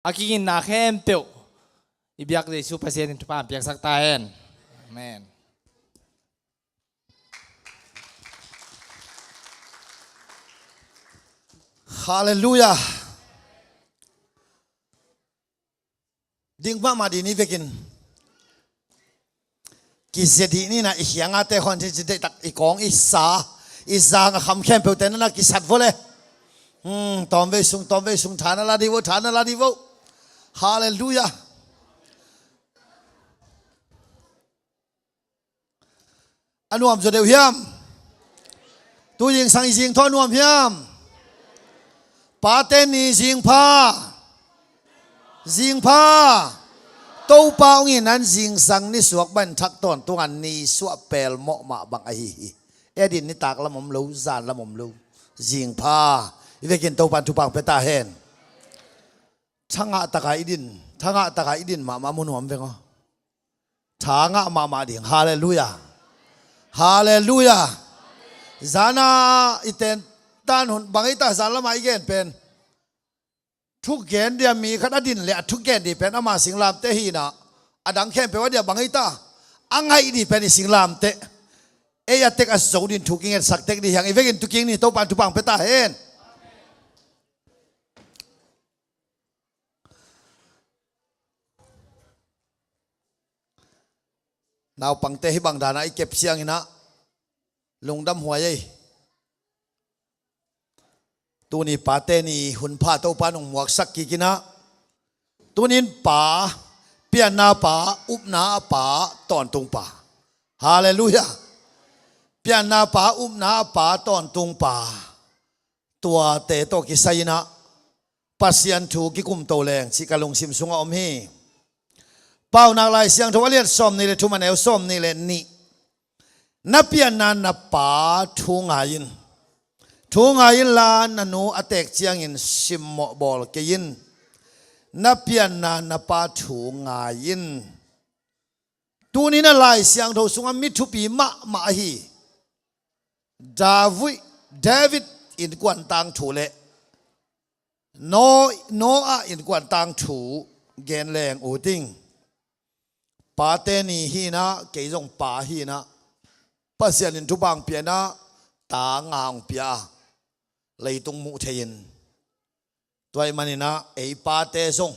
Aking nakempyo. Ibiyak di su pasien itu pam piak saktaen. Amen. Hallelujah. Ding ba madini vekin. Kisedi ni na ihyangate hon si tak ikong isa nga kham khem pe ten na kisat vole. Tombe sung thana la divo. Hallelujah. Anuam jo deu hiam. Tu ying sang ying tho anuam hiam. Pa tên ni jing pa tâu bao nghìn an jing sang ni suak ban thak ton tung an ni suak pel mo ma bang a hi edin ni tak la mom lo zan la mom lo jing pa ivekin tâu pan tu pang peta hen thanga taka idin ma mun hom vengo thanga ma ding hallelujah zana iten tan hun bangita zala mai gen penทุกเกณฑ์เดียมีขนาดดินเลยทุกเกณฑ์ดีเป็นอามาสิงลามเตหีนะอดังแค่เป็นว่าเดียบางไอ้ตาอังไงดีเป็นสิงลามเตเอียเตกอสูดินทุกเงี้ยสักเตกดีอย่างอีเวกินทุกเงี้ยนี่โตปันทุปังเปตาเห็นนาวปังเตให้บังดานะไอเก็บเสียงนะลงดำหัวยัยตัวนี้ป่าเตนี่หุ่นผ้าเต้าปานงหมวกสักกี่กินะตัวนี้ป่าเปียนาป่าอุบนาป่าตอนตรงป่าฮาเลลูยาเปียนาป่าอุบนาป่าตอนตรงป่าตัวเตโตกิไซนะปัสยันถูกิกุมโตแรงสิกาลงซิมสุงอมฮีเป้านักลายเสียงทวารเลียนส้มนี่เลยทุมันเอวส้มนี่เลยนี่นับเปียนานับป่าทุ่งอายินทุ่งอายินลานนูอเตกเจียงอินซิมโมบอลเกยินนับเปียนานปาทุ่งอายินตัวนี้น่าลายเสียงทสุงมิทุปีมาฮีดาวิดอินกวนตังถูเลโนอาอินกวนตังถูเกนแรงอูติงปาเตนีฮีนะเกยงปาฮีนะปัสยานินทุบังเปียนะตางางเปียเลยตรงมุเทียนตัวมันนี่นะไอปาเตซง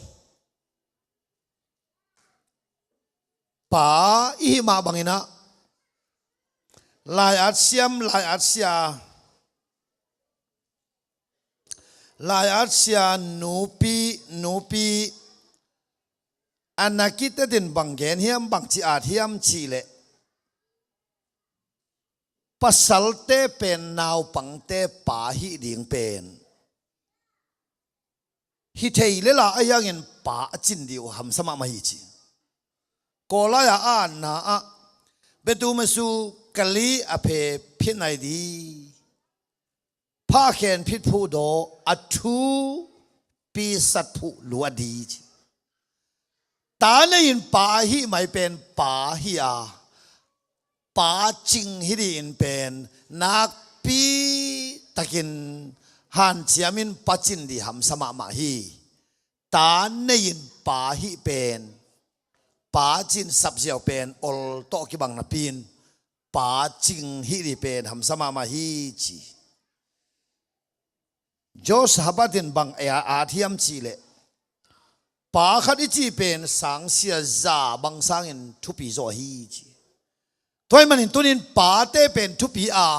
ปาอีมาบังอินะลายอัดเสียมลายอัดเสียนูปีอันนักกิตตินบังเกนเฮียมบังจีอาเฮียมชีเลปัสสัลเตเป็นนาวปังเตป่าหิดิ่งเป็นฮิเทยเลล่าไอ้ยังเงินป่าจินดิวหำสมามาฮิจิโกลายอาณาเบตูมาสูกะลีอเพพินัยดีผ้าเขนพิษผู้โดอัทูปีสัตผู้ลัวดีตาในยินป่าหิไม่เป็นป่าหิอาป่าจิงฮิดินเป็นนักปีตะกินฮันเจียมินปัจจินดีหำสมามาฮีตาในยินป่าฮิเป็นป่าจินสับเจียวเป็นอลโตกิบังนับปีนป่าจิงฮิดิเป็นหำสมามาฮีจีโจสฮับดินบังอาเทียมจีเลป่าขัดจีเป็นสังเสียซาบังสังอินทุปีโซฮีจีตัวมันนี่ตัวนี้ป่าเตเป็นทุปีอา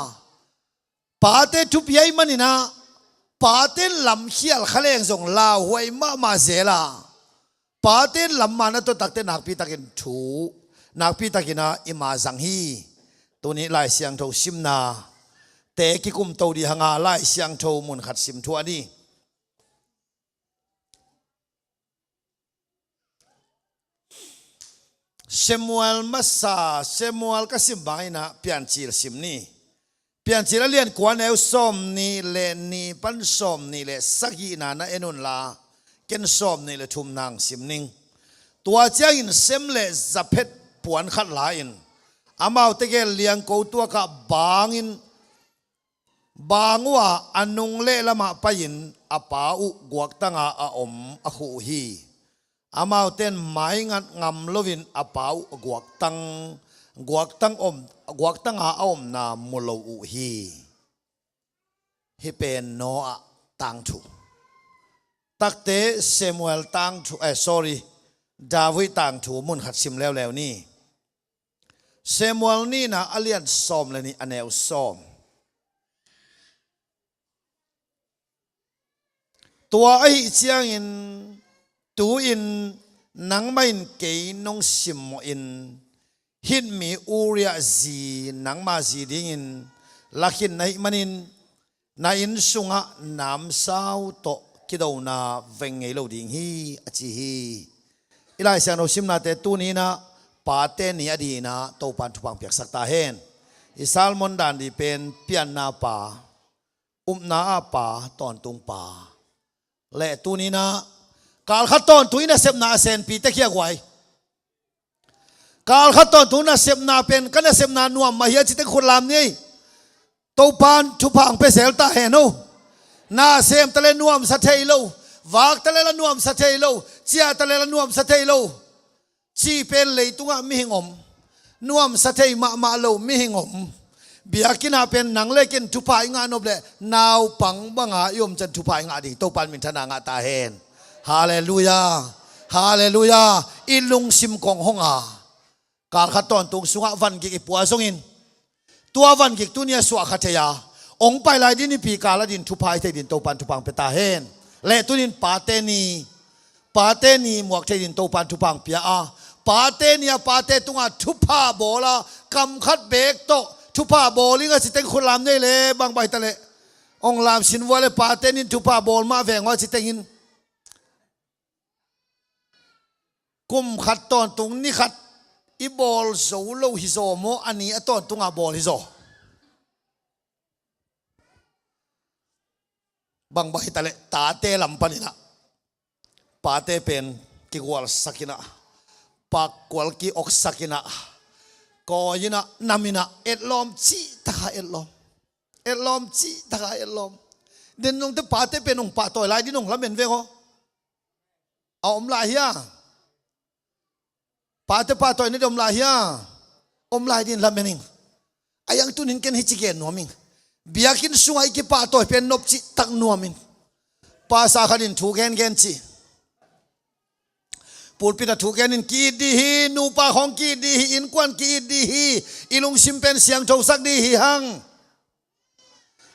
ป่าเตทุปีไอ้มันนี่นะป่าเตลำเขียลขะเลงส่งลาหวยมาเสลาป่าเตลำมานะตัวตักเตนักปีตักินถูนักปีตักินะอิมาสังฮีตัวนี้ลายเสียงโทซิมนาเตกิกุมโตดีหงาลายเสียงโทมุนขัดซิมทัวนี่เซมูเอลมาซาเซมูเอลก็สิมบายนะเปลี่ยนจีลสิมนี่เปลี่ยนจีลเลียนกวนเอลส้มนี่เลนี่ปันส้มนี่เลสักยีนานะเอนุนลาเกนส้มนี่เลทุมนางสิมนิงตัวเจ้าอินเซมเลจะเพชรปวนขัดลายินอามาอุตเกลเลียงกูตัวกับบางอินบางว่าอนุงเละละมาไปยิน อปาอุกวกตั้งอาอมอคูฮีอามาเต้นไม้งัดงำลวินอปาอุกวกตั้งอมกวกตั้งอาอมนามุโลอุฮีฮิเป็นโนอาตังชูตักเตเซมูเอลตังชูsorry ดาวิดตังชูมุนขัดซิมแล้วนี่เซมูเอลนี่นะอเลียนซอมเลยนี่อเนลซอมตัวไอ้เจียงอินตูอินนังไม่เกยนงซิมอินฮิตมีอูเรียจีนังมาจีดิ่งลักขินในมันอินนายอินสุงะน้ำสาวโตคิดเอานาเวงเงโลดิ่งฮีอจิฮีอีไลเสียงเราชิมนาเตตูนี้นะปาเตนีอดีนะโตปันทุพังเปียกสักตาเฮนอิซาลมอนดันดีเป็นเปียนนาปานาปาตอนตุงปาและตูนี้นะกาลขัดตอนตุยนะเซมนาเซนปีเตเคียกไว้กาลขัดตอนตุนะเซมนาเป็นกันเซมนานวมมาเฮียจิตคนลามนี่โตปันทุพังเปเซลตาเฮนูนาเซมตะเลนวมสัตเทโลวากตะเลนวมสัตเทโลเจียตะเลนวมสัตเทโลชีเป็นเลยตุงะมิหิงอมนวมสัตเทมาโลมิหิงอมเบียกินาเป็นหนังเล็กินทุพายงานนบเลนาวปังบังหายมจันทุพายงาดีโตปันมินทนางาตาเฮนฮาเลลูยาฮาเลลูยาอิลุงซิมกองฮงอาการขัดตอนตุงสุงะวันกิกปัวซงอินตัววันกิกตุเนียสวะขัดยาองไปลายดินปีกาลดินทุพายเทดินโตปันทุพังเปตาเฮนและตุนินปาเตนีหมวกเทดินโตปันทุพังเปียอาปาเตนีปาเตตุงะทุพาโบลากำคัดเบกโตทุพาโบลิงสิเต็งคนลามได้เลยบางใบตะเลองลามสินวัวเลยปาเตนินทุพาโบลมาแฝงว่าสิเต็งินกุมขัดตอนตรงนี้ขัดอีบอลโซโลฮิโซโมอันนี้ตอนตรงอาบอลฮิโซบางใบตะเลตาเตลำปันนะปาเตเป็นกิกวลสักินะปากกวลกิอกสักินะก็ยินะนามินะเอ็ดลอมจีตาเอ็ดลอมจีตาเอ็ดลอมเดินลงแต่ปาเตเป็นองปาต่อยลายดินองละเมนเวงเอาอมลายเฮียปาเตปาต่อยนี่อมลายเฮียอมลายดินละเมนิงไอ้ยังตุนินเกนฮิจิเกนนัวมิงเบียกินสุงไอกิปาต่อยเป็นนบจีตักนัวมิงปาสาขัดินถูกเกนจีปูดปิดถูกแกนินกีดีฮีนูปาของกีดีฮีอินกวนกีดีฮีอิลุงซิมเป็นเสียงโจสักดีฮีหัง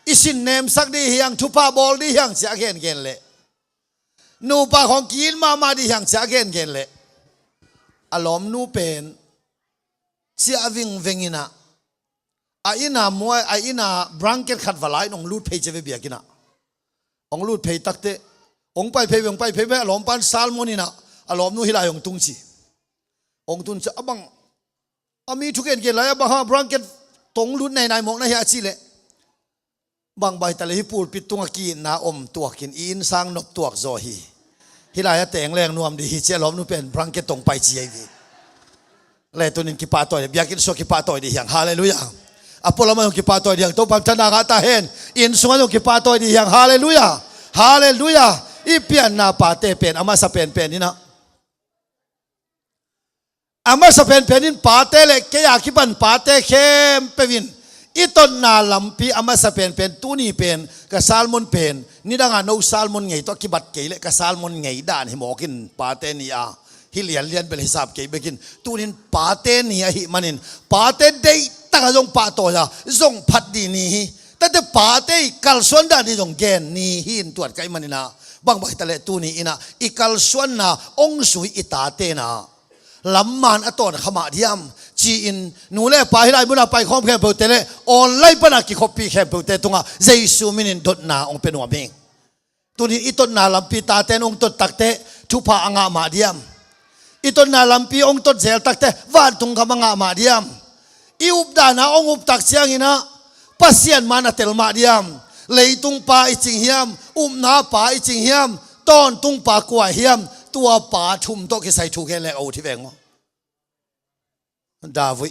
อิสินเนมสักดีฮีหังทุพาบอลดีหังเสียเกนเละนูปาของกีนมาดีหังเสียเกนเละอารมณ์นูเป็นเสียวิ่งอินะไอ้น่ามวยไอ้น่าบรังเก็ตขัดวลายน้องลูดเพย์จะไปเบียกินะองลูดเพย์ตักเตองไปเพย์อารมณ์ปันซาลโมนีนะอารมณ์นู้นฮิลายองตุงซีองตุงซีบังมีทุกเกณฑ์เลยบังฮะบรังเกตตรงรุ่นในหมอกในเฮียชีเละบางใบตะเลฮิปูดปิดตุงกีนนาอมตัวกินอินสร้างนกตัวโซฮีฮิลายแต่งแรงนวมดีเจ้าล้อมนู้นเป็นบรังเกตตรงไปจีไอวีเลยตัวนี้กิปาต่อยเบียกินโซกิปาต่อยดีอย่างฮาเลลูยาอพอลมากิปาต่อยดีอย่างตัวปั๊มชนะกาตาเฮนอินสุงกิปาต่อยดีอย่างฮาเลลูยาอีเปียนนาปาเตเป็นอามาสเปนเป็นนี่นะอามาสเปนนินปาเตเล็กแกอยากคิดบันปาเตเข้มเปวินอีต้นนาลำปีอามาสเปนตูนี่เป็นกะซาลมอนเป็นนี่ดังานเอาซาลมอนไงตัวคิบัดเกยเล็กกะซาลมอนไงด่านหิมอกินปาเตนี่อาฮิเลียนเป็นฮิสับเกยเบกินตูนินปาเตนี่ฮิมันินปาเตเดย์ตั้งจงปาโตยาจงพัดดีนี่แต่ปาเตกัลส่วนด่านที่จงแกนนี่หินตรวจไกมันนะบางใบตะเลตูนี่นะอีกัลส่วนนะองสุยอิตาเตนะลำมันอตอนขมาเดียมจีอินนูเล่ไปให้ได้บุญไปคอมแคมเปอร์เตเลออนไลน์ปนักกิคอปีแคมเปอร์เตตุงะเจสุมินินดดนาองเป็นหัวเมงตัวนี้อีต้นนาลำปีตาเตนองตดตักเตทุพาอ่างมาเดียมอีต้นนาลำปีองตดเซลตักเตวานตุงขมังมาเดียมอีอุบดานาองอุบตักเสียงอินะปัสเซียนมานาเตลมาเดียมเลยตุงปาอิจิงเฮียมนาปาอิจิงเฮียมตอนตุงปากวาเฮียมตัวป่าชุมโตกิใส่ถูกแค่แหลกเอาที่แบงวะดาวิ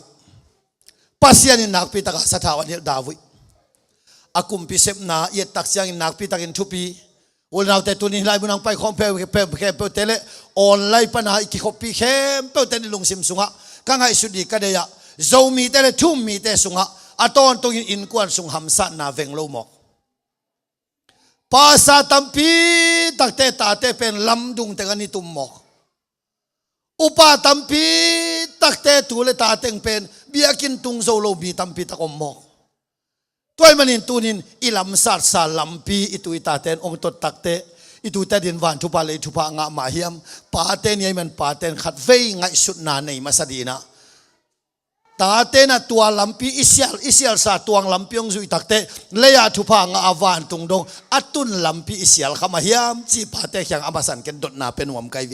ปัสยานินักพิตากสถาวันนี้ดาวิอากุมพิเศษนาเยตักเสียงนักพิตากินทุปี อุลนาแต่ตัวนี้ไล่บุนังไปคอมเพลเปเตเลออนไลน์ปัญหาอีกขบปีเข้มเปเตนิลงซิมสุงะกังไห้สุดีกันเดียโจมีเตเลทุ่มมีเตสุงะอัตอนตัวอินกวนสุงหำสันนาเวงโลมอกภาษาตัมปีตักเตตาเตเป็นลำดุงเตกันนิตุมมอกอุปาตัมปีตักเตตูเลตาเตงเป็นเบียกินตุงโซโลบีตัมปีตะกอมมอกตัวมันนินตูนินอิลำสัตสาลัมปีอิตุอิตาเตนองตดตักเตอิตุตดินวันทุพาเลทุพางะมาเฮียมปาเตนยัยมันปาเตนขัดเวงไงสุดนาในมาสดีนะตาเตนะตัวลัมปีอิเซียลสาตัวลัมปีองซุอิตักเตเลียทุพางะอาวานตุงดงอัตุนลัมปีอิเซียลขมาเฮียมจีปาเตยังอามาสันเกนดดนาเป็นวมไกเว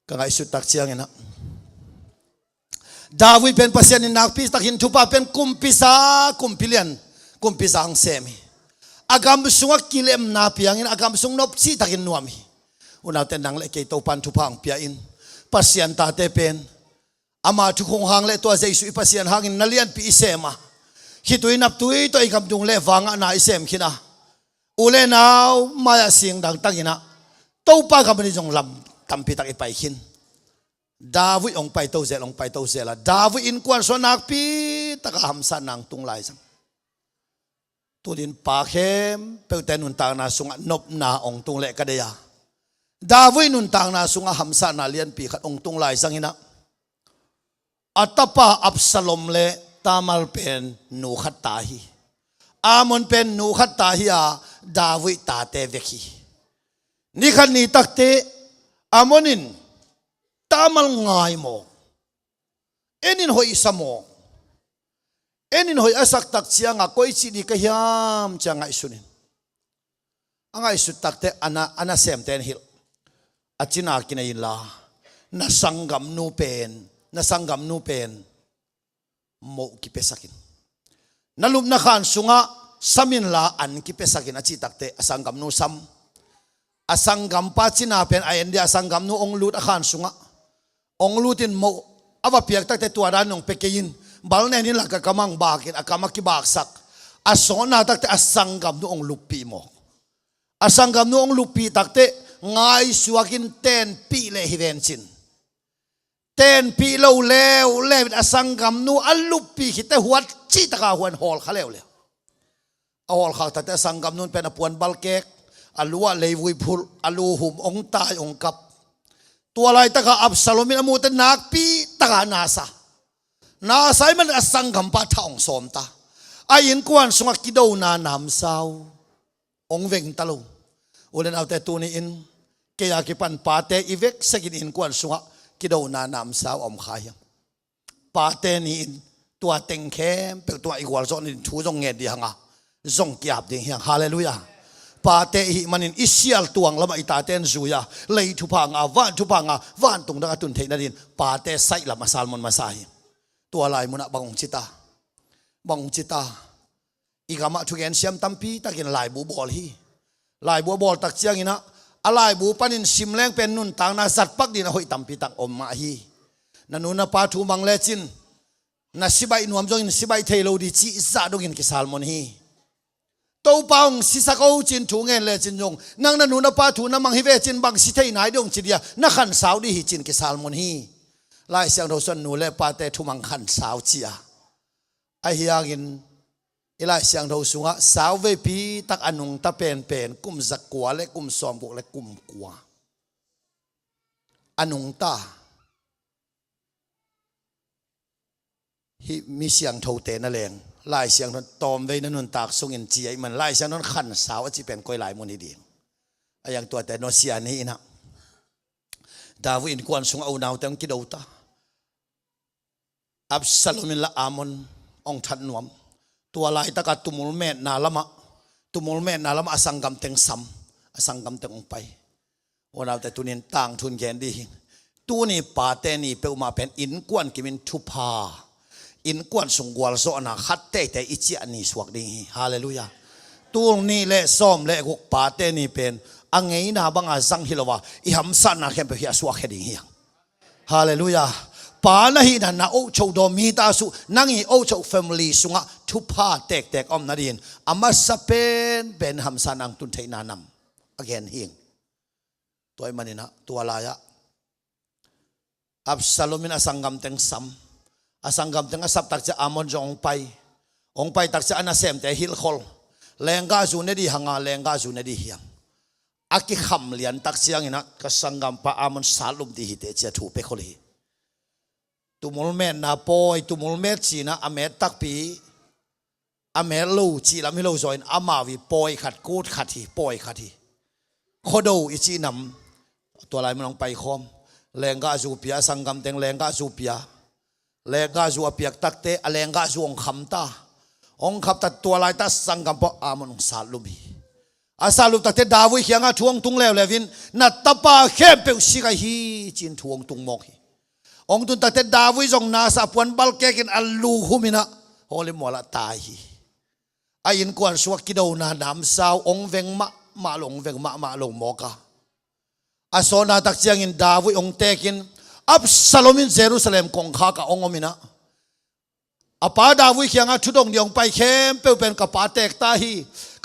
ก็ไงสุดตักเชียงนะดาวิดเป็นภาษาในนักพิสักหินทุพาเป็นกุมพิสากุมพิเลียนกุมพิสาอังเซมิอากามสุงกิเลมนาพิยังอินอากามสุงนบซีตักหินนัวมิอุณาเตนังเลเกตปันทุพังพิยังอินภาษาตาเตเป็นอามาทุกหงหางเลตัวเจสุภาษาหางอินนัลเลียนพิเซมาคิดตัวนับตัวตัวอีกำดุงเลฟังนาอิเซมขินะอุเลนาวมายาเสียงดังตักินะตัวปากำนิจงลำตัมพิตักอีไปขินดาวิดองไปเต้าเซลองไปเต้าเซลดาวิดอินกวนสนักปีตะกหำสันนังตุงไลซังตัวดินปาเข้มเปิลเตนุนตางนาสุงนบนาองตุงเล็กกันเดียดาวิดนุนตางนาสุงหำสันนาเลียนปีขัดองตุงไลซังอินะอัตปาอับสลมเลตามัลเป็นนูขัดตาฮีอามอนเป็นนูขัดตาฮีอาดาวิดตาเตเวกีนี่ขันนี้ตักเตอามอนินตามัลง่ายโมเอ็นินหอยสมองเอ็นินหอยอาศักตักเชียงอ่ะก้อยชีดีกะยามจังไงสุนินอ่ะไงสุดตักเตอันน่ะเซมเตนฮิลอาจินากินอินลาน่ะสังกัมนูเป็นโมกิเปสักินน่ะลุมน่ะขานสุงะสามินลาอันกิเปสักินอาจิตักเตสังกัมนูซัมอาสังกัมปาจินาเป็นไอเอ็นเดียสังกัมนูองลูดอาขานสุงะองลูตินโมอวบเปียกตั้งแต่ตัวด้านนองเปกยินบาลเนนี่หลักกำมังบากินอากามักกิบากสักอาสอนาตั้งแต่อาสังกัมนูองลูปีโมอาสังกัมนูองลูปีตั้งแต่ง่ายสวกินเต้นปีเลฮิเวนจินเต้นปีเลวอาสังกัมนูอัลลูปีคิดแต่หัวจีตะกาหัวหอลเขาเลวเอาหอลเขาตั้งแต่สังกัมนูเป็นอปวนบัลเกกอัลลัวเลวุยพุลอัลลูหุมองตายองกับตัวอะไรตะกาอับสโลมินอมูตนักปีตะกานาซามันอสังกัมปะท่องสมตาอายินกวนสงกิโดนานามสาวองเวงตะลุอุเลนเอาแต่ตัวนี้อินเกียกิปันปาเตอีเวกสกินอินกวนสงกิโดนานามสาวอมขายปาเตนี่อินตัวเต็งเข้มเป็นตัวอีกวันสองนี่ทูจงเงดีหังอ่ะจงกียบดีหังฮาเลลูยาปาเตหิมันอินอิเซียลตวงละมาอิตาเตนซุยาเลยทุพังอ่ะวันตรงนั้นตุนเทนัดินปาเตไซละมาซาลมอนมาซาฮิตัวลายมุนะบังจิตาอีกามาทุกอย่างเสียมตัมปีตะกินลายบูบอลฮีลายบัวบอลตักเชียงอินะอะไรบูปันินซิมแรงเป็นนุนต่างนาสัตปักดีนะหอยตัมปีตักอมมาฮีนันนุนปาทูมังเลจินนัสิบายนวมจงอินสิบายเทโลดีจีซาดกินกิซาลมอนฮีตัวปองสิสักเอาจินถูเงินเลจินยงนังนันนุนปาทูนัมังฮิเวจินบังสิเทนายดงจิเดียนักขันสาวดีฮิจินกิซาลมอนฮีลายเสียงเราสนุเลปาเตทุมังขันสาวจียไอเฮียกินอีลายเสียงเราสุงะสาวเวปีตักอนุงตะเป็นกุมจักกัวและกุมซอมบุกและกุมกัวอนุงตาฮิมีเสียงเท่าเตนนั่นเองลายเสียงนั้นตอมไว้นั่นนตากสุงินจีไอมันลายเสียงนั้นขันสาวจีเป็นก้อยลายมุนีดีไออย่างตัวแต่โนเซียนี่นะดาวิดกวนสุงเอาหนาวแต่งกิดเอาตาอับสลมินละอามอนองทัดนวมตัวลายตะกัดตุมุลเมนนาละมะอสังกัมเต็งซ้ำอสังกัมเต็งองไปวันเราแต่ตัวนี้ต่างทุนแกนดีตัวนี้ป่าเตนี่เปลมาเป็นอินกวนกิมินทุพาอินกวนสงกวลโซนาขัดเตแต่อิจิอันนี้สวกดีฮาเลลูยาตัวนี้เละซ้อมเละกุกป่าเตนี่เป็นอังไงนาบังอาสังฮิลวะอิฮัมสันนาเข้มไปเฮียสวกแค่ดีเฮียฮาเลลูยา ป่านะฮินันนะโอโชดอมีตาสุนั่งฮิโอโชแฟมิลีสุงะทุพาเตกอมนาดินอามาสเปนเป็นฮัมซานังตุนเทนานำ again ฮิงตัวมันนี่นะตัวลายะอับซาโลมินอสังกัมเต็งซัมอสังกัมเต็งอสับตักจะอามอนจงไปตักจะอนาเซมแต่ฮิลคอลแรงกาจูเนดีหังาแรงกาจูเนดีเฮียงอากิขำเลียนตักเสียงอินะก็สังกัมปะอามอนซาลุมดีฮิเตจะถูเปคอลีตุมุลเมนนาปอยตุมุลเมจีนะอเมตักปีอเมลูจีลามิโลจอยน์อามาวิปอยขัดกูดขัดฮีปอยขัดฮีโคดูอิจีนำตัวลายมันลงไปคอมแรงกาจูเปียสังกัมเต็งแรงกาจูเปียแรงกาจูเปียกตักเตอแรงกาจูองคำตาองขับตัดตัวลายตัดสังกัมปะอามอนซาลุมีอาซาลุตัดเตดาวิเขียงอาทวงตุงเลวเลวินนัตตาปาเข้มเปวสิกาฮีจินทวงตุงมอกฮีองตุนตัดเตดาวิจงนาซาปวนบัลเกกินอัลลูฮุมินะโฮลิมวลาตายฮีอายินกวนสวกกิดาวนาดามสาวองเวงมาลงเวงมาลงมอกาอาโซนาตักเจียงอินดาวิองเตกินอับซาโลมินเยรูซาเล็มกงข้ากะองอมินะอาปาดาวิเขียงอาชุดงเดียงไปเข้มเปเป็นกะปาเตกตาฮี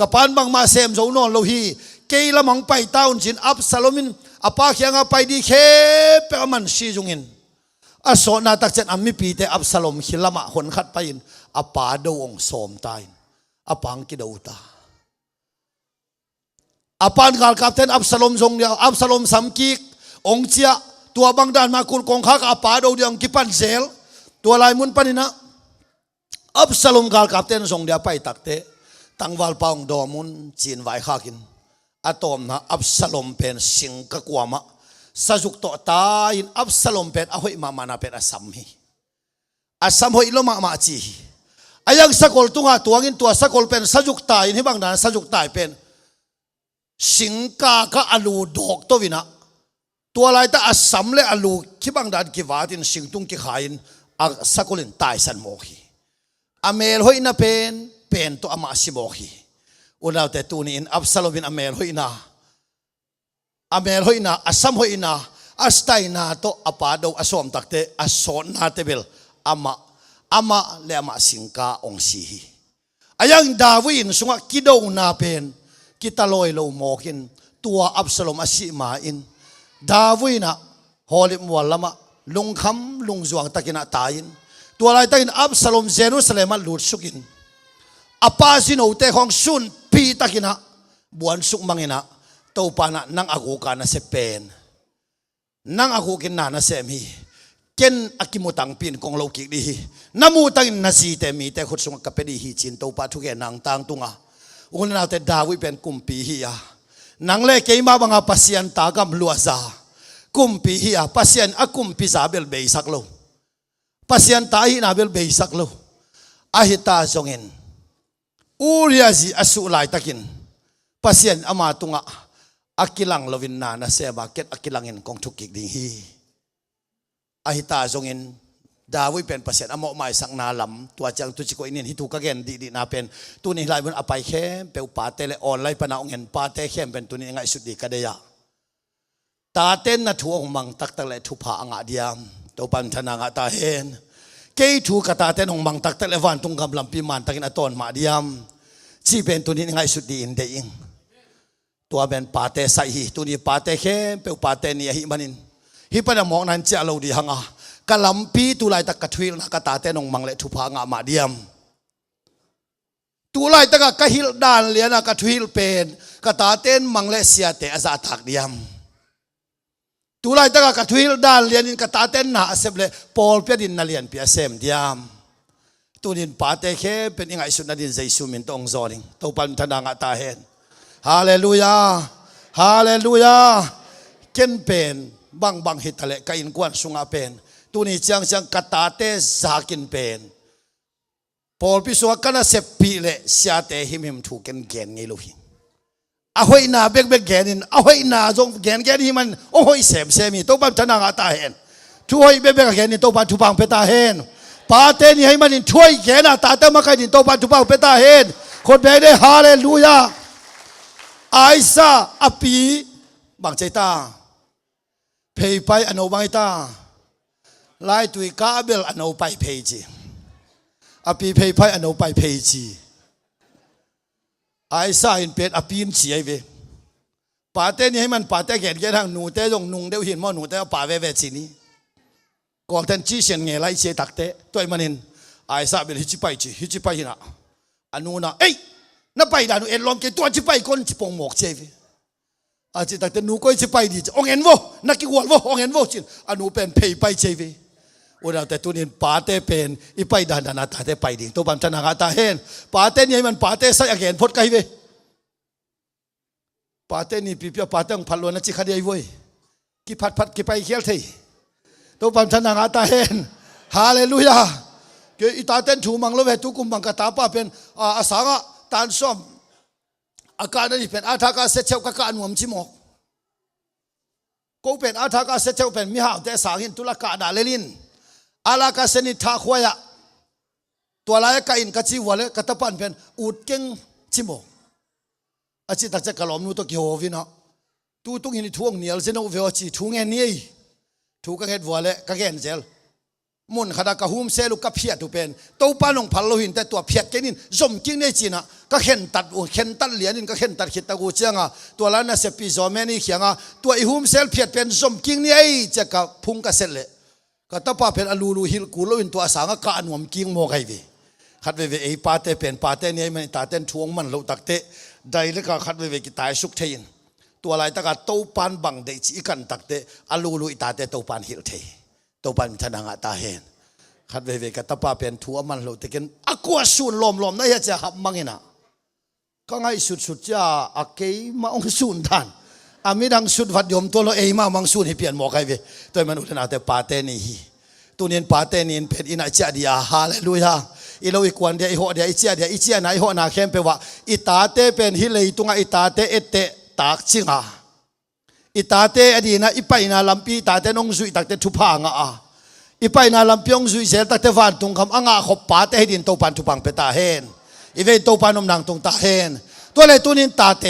กะปานบังมาเซมโจนอนโลฮีเกยละมังไปตาอุนจินอับซาโลมินอาปาเขียงอาไปดีเข้มเปมันชีจุงินอาโซนาตักเจนอามิปีเตอับซาโลมขิลละมะคนขัดไปอินอาปาโดองโสมตายอาปังกิดาวตาอาปานกาลกับเทนอับซาโลมจงเดียวอับซาโลมสัมกิกองเจียตัวบางด้านมาคุลกองข้ากับอาปาโดเดียงกิปันเซลตัวลายมุนปนินะอับซาโลมกาลกับเทนจงเดียวไปตักเตตั้งวาลปองดอมุนจีนไว้ข้ากินอะตอมนะอับซาโลมเป็นสิงกะกวามะสจุกโตตาอินอับซาโลมเป็นอหอยมานาเป็นอสัมฮีอสัมหอยลมาจีอายังสกอลตุงหาตัวงินตัวสกอลเป็นสจุกตายที่บางด้านสจุกตายเป็นสิงกากะอลูดอกตัววินะตัวลายตาอสัมเลอลูที่บางด้านกิวาตินสิงตุงกิขายินอักสกอลินตายสันโมฮีอเมลหอยนาเป็นตัวอามาสิโมฮีอุณาแต่ตัวนี้อินอับซาโลมินอเมลหอยนาอสัมหอยนาอัสไตนาโตอปาโดอสอมตักเตอสอนนาเตเบลอามาเลอามาสิงกาองสีอายังดาวินสุงกิโดนาเป็นกิตาลอยโลโมกินตัวอับสลมอสิมาอินดาวินะฮอลิมวัลละมะลุงคำลุงจวงตะกินะตายินตัวอะไรตะกินอับสลมเยรูซาเล็มลุดสุกินอปาซิโนเตของซุนปีตะกินะบวนสุกมังอินะตัวปานะนังอากูกานะเซเป็นนังอากูกินนานะเซมีเกนอากิมุตังปินกองโลกิกดีน้ำมูตังนาซีเตมีแต่ขุดสงกับเป็นดีจินตัวปาทุกแกนางตังตุงะอุณนาแต่ดาวิเป็นกุมปีฮียนางเล่เกยมาบังอาปัสยันตากำลัวซากุมปีฮียปัสยันอากุมปีซาเบลเบย์สักโลปัสยันตาฮีนาเบลเบย์สักโลอาฮิตาจงเงินอูเรียจีอสุไลตะกินปัสยันอามาตุงะอากิลังลวินนานาเซบาเกตอากิลังเงินกองทุกกิกดีฮีอาฮิตาจงเงินดาวิเป็นปัสยันอโมไม่สังนาลำตัวจังตุจิโกอินินฮิตุกะเกนดีนาเป็นตัวนี้ลายมันอภัยเข้มเปลปาเตเลออนไลปนาองเงินปาเตเข้มเป็นตัวนี้ง่ายสุดดีกระเดียตาเต้นนัทวงมังตักตะเลทุพาองอาเดียมตัวปันธนางตาเห็นเกยถูกตาเต้นหงมังตักตะเลวันตุงกำลำปีมันตักินอตอนมาเดียมชีเป็นตัวนี้ง่ายสุดดีอินเดียงตัวเป็นปาเตใส่ฮีตัวนี้ปาเตเข้มเปลปาเตนี่ฮิมันินฮิปนามองนั้นเจ้าเราดีหังกะลำปีตุไลตะกะทวิลนักตาเตนงมังเลทุพางามาเดียมตุไลตะกะฮิลดานเลียนกะทวิลเป็นกะตาเตนมังเลเสียเตอาซาตักเดียมตุไลตะกะทวิลดานเลียนกะตาเตนนาเซบเลปอลเปียดินนาเลียนเปียเซมเดียมตุนินปาเตเคเป็นยังไงสุดนาดินใจสุมินตองซอริงตัวปันธนางตาเห็นฮาเลลูยาฮาเลลูยาเกนเป็นบังฮิตเลกะอินกวนสุงาเป็นตัวนี้จังกตาเตจากินเป็นพอพิสวกันเสพปีเลเสียเตหิมถูกกันแกนไงลูกหิเอาไว้นาเบกแกนินเอาไว้นาจงแกนที่มันโอ้ยเสมีตัวบันทนางตาเห็นช่วยเบกแกนินตัวบันทุบังเปตาเห็นปาเตนี่ให้มันช่วยแกนตาเตมาใครนินตัวบันทุบังเปตาเห็นคนเบกได้ฮาเลลูยาไอซาอปีบังใจตาเพย์ไปอโนบังตา ไล่ตุยกาเบลอันเอาไปเพจีอปีเพย์ไพอันเอาไปเพจีไอ้สายอินเป็ดอปีนเสียเวป่าเต้นี่ให้มันป่าเต้แก่แก่ทางหนูเต้ตรงนุ่งเดี๋ยวเห็นว่าหนูเต้ป่าเวจีนี้ก่อนเต้นจีเสียนเงยไล่เสียตักเต้ตัวมันเห็นไอ้สายเบลฮิจิไปจีฮิจิไปหินะอันนู้นนะเอ้ยนั่นไปด่านูเอ็นล้อมเกตัวจิไปคนจิปงหมอกเจวิอาจิตักเต้นูก็จิไปดีจ้ะองเอ็นโวนักกิวัวโวองเอ็นโวจินอันนู้เป็นเพย์ไปเจวิวันเราแต่ตัวนี้ป่าเต้เป็นอีไปด่านนาตาเต้ไปดีตัวบันชนะกาตาเห็นป่าเต้นี่มันป่าเต้ใส่อเกนพดไกเวป่าเต้นี่ปีเปียป่าเต้งพันล้วนนั่นจิขัดยัยเว้ยกี่พัดกี่ไปเขียลทีตัวบันชนะกาตาเห็นฮาเลลูยาเกี่ยอีตาเต้นถูมังโลเวตุกุมบังกาตาป้าเป็นอาสางะตานซ้อมอาการนี่เป็นอาทากาเสเชวกะกะนวมชิมอกกูเป็นอาทากาเสเชวเป็นมิหาวแต่สางหินตุลกะดาเลลินอาลากาเซนิทาขวายะตัวลายกะอินกะจิวะเลกะตะปันเป็นอูดเก่งชิมอกอาจิตักจะกะลอมนูตะเกียววินะตูตุงหินทวงเนียลเซนโอเวอจิทุงเงนี่ทุกะเฮ็ดวะเลกะเกนเซลมุนขดากะหุมเซลุกะเพียตุเป็นตัวปานงพัลโลหินแต่ตัวเพียกเกนินจมกิ้งในจีนะก็เข็นตัดเข็นตัดเหรียญนี่ก็เข็นตัดขิดตะกูเจียงอ่ะตัวละน่ะเสปีจอมแม่นี่เขียงอ่ะตัวไอหุมเซลเพียเป็นจมกิ้งนี่ไอจะกะพุงกะเซลเลก็ตะป้าเป็นอลูฮิลกูโลอินตัวสางกะอันวมกิ้งโมไกเวขัดเวไอปาเตเป็นปาเตนี่มันตาเต้นทวงมันเราตักเตได้แล้วก็ขัดเวกิตายสุกเทียนตัวอะไรตะกะโตปานบังเดจิกันตักเตอลูอิตาเตโตปานฮิลเทโตปานชนะงะตาเฮนขัดเวกตะป้าเป็นทัวมันเราตะกินอักวสูนลมนั่นจะหับมังอินะก็ไงสุดจ้าอักเกยมาองสูนท่านอามิดังสุดวัดยมตัวเราเองมามังสูนให้เปลี่ยนหมอกไอเวตัวมันอุทนาแต่ปาเตนี่ตัวนี้ปาเตนี่เป็นอินาเจดียาฮาเลลูยาอีเราอีกวันเดียอีหัวเดียอีเจดียอีเจน่ะอีหัวนาเข้มเปว่าอีตาเตเป็นฮิเลยตุงอีตาเตเอเตตากจิงาอีตาเตอดีนะอีไปนาลำปีตาเตนงสุยตักเตทุพางาอีไปนาลำเปียงสุยเสตักเตวันตุงคำอ่างขบปาเตให้ดินโตปันทุพังเปตาเฮนอีเวนโตปันนมนางตรงตาเฮนตัวเลยตัวนี้ตาเต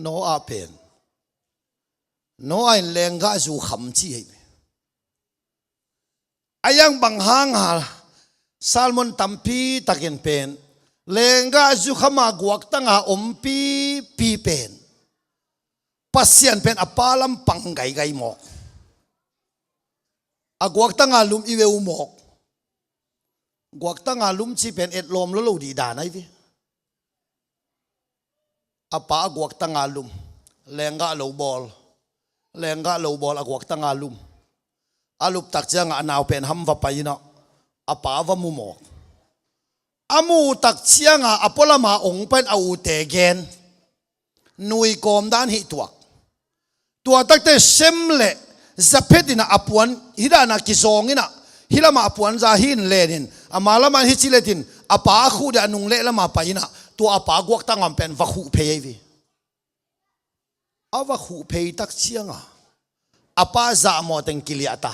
โนอาเป็นโนอันเลงกาจูขำจีอายังบังหางหาซาลมอนตัมปีตะเกนเป็นเลงกาจูขมากวกตั้งหาอมปีเป็นปัสเซียนเป็นอปาลัมปังไก่หมอกอากวกตั้งหาลุมอีเวอุหมอกกวกตั้งหาลุมชีเป็นเอ็ดลมแล้วลูดีดานไอวิอปากวกตั้งหาลุมเลงกาโลบอลเลงกาโลบอลอากวกตั้งหาลุมอาลุบตักเจียงอนาวเป็นฮัมวะไปนะอปาวะมุหมอกอามูตักเชียงอปละมาองเป็นอาอุเตเกนนุยกอมด้านหิตัวตักเตเซมเล่จะเพดินะอปวนฮิดานากิซองอินะฮิลามาอปวนจะหินเลนินอามาละมันฮิจิเลตินอปาคูเดนุงเล่ละมาไปนะตัวอปากวกตั้งมันเป็นวะคูเพย์วีอาวะคูเพย์ตักเชียงอปาจามอตังกิลิอาตา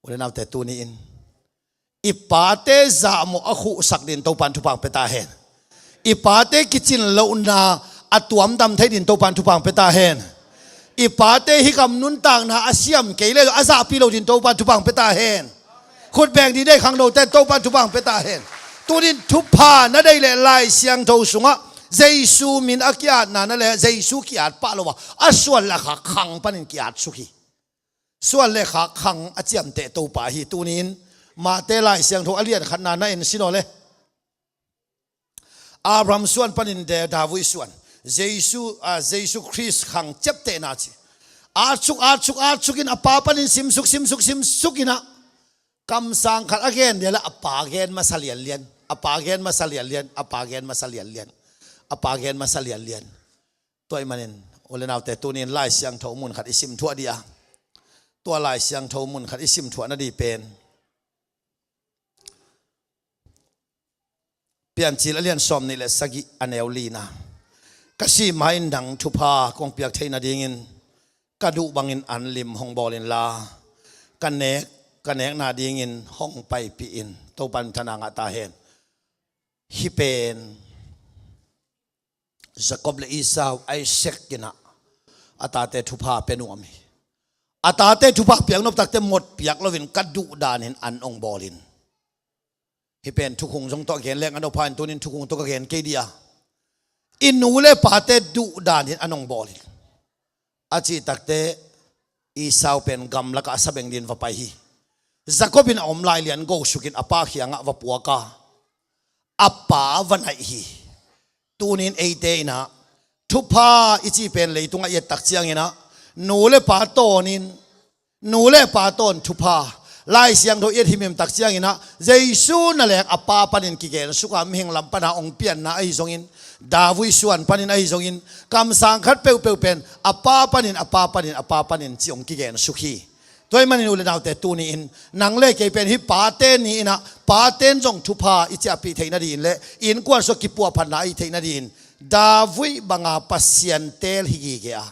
วันนั้นแต่ตัวนี้อินอีปาเตจามอคูสักดินตัวปันทุพังเปตาเฮนอีปาเตกิจินเลวนาอัตวมดำไทยดินตัวปันทุพังเปตาเฮนอีปาเตฮิกำนุนต่างนาอาเซียมเกลเลอาซาปิโลดินตัวปันทุพังเปตาเฮนคนแบ่งดีได้ขังโดแต่ตัวปันทุพังเปตาเฮนตัวนี้ทุพพานั่นได้เลยลายเสียงทูสุงะเจสูมินอักยาดนั่นแหละเจสูกิอาดปะละวะอาส่วนละขักขังปนินกิอาดสุขีส่วนละขักขังอาเจียมเตตัวป่าฮีตัวนี้มาเตลายเสียงทูอเลียนขนาดนั้นเองสิโนเลยอาบรามส่วนปนินเดดาวิส่วนเจสูคริสขังเจ็บเตนาจีอาชุกินอปาปนินซิมสุกินะคำสั่งขัดอเกนเดี๋ยวละอปาเกนมาสเลียนเลียนอปาเกนมาสเลียนเลียนอปาเกนมาสเลียนเลียนอปาเกนมาสเลียนเลียนตัวมันเองโอเลนเอาแต่ตัวนี้ไล่เสียงเท่ามุนขัดอิสิมทั่วเดียตัวไล่เสียงเท่ามุนขัดอิสิมทั่วนั่นดีเป็นเปลี่ยนจีละเลียนซอมนี่แหละสกิอันเอลลีนะกษีไม้ดังทุพากองเปียกเทนดิ่งินกระดูบังอินอันลิมห้องบอลินลากันเนกนาดิ่งินห้องไปปีอินตัวปันธนางตาเห็นฮิเป็นจักอบเลอิสาวไอเซกกินะ อาตาเตทุพาเป็นวมีอาตาเตทุพาเปียงนบตักเตหมดเปียกลวินกัดดุดานเห็นอันองบอลินฮิเป็นทุกคงทรงตัวเห็นแรงอันอภัยตัวนี้ทุกคงตัวเห็นเกดียอินูเลปาเตดุดานเห็นอันองบอลินอาจีตักเตอีสาวเป็นกำลักอาสเบงดินวไปฮีจักบินอมลายเลียนโกสุกินอปาเขียงวปัวกาอปาวันไอฮีตัวนี้เอเตนะทุพาอิจีเป็นเลยตรงไอตักเชียงนะนูเลปาโตนินนูเลปาโตนทุพาไล่เสียงโดยเอทิมิมตักเชียงนะเจสูนั่นแหละอปาปันินกิเกนสุขามเฮงลำปนาองเปียนนะไอทรงอินดาวิส่วนปันินไอทรงอินคำสั่งคัดเปลเป็นอปาปันินอปาปันินอปาปันินจิองกิเกนสุขีตัวมันนูเลนาวแต่ตัวนี้อินนังเล่เกเป็นฮิปาเตนนี่นะปาเตนจงทุพาอิจาปีเทนดีนเละอินกวนสกิปัวพันนาอิเทนดีนดาวิบังอาปัสยันเตลฮิกิเกะ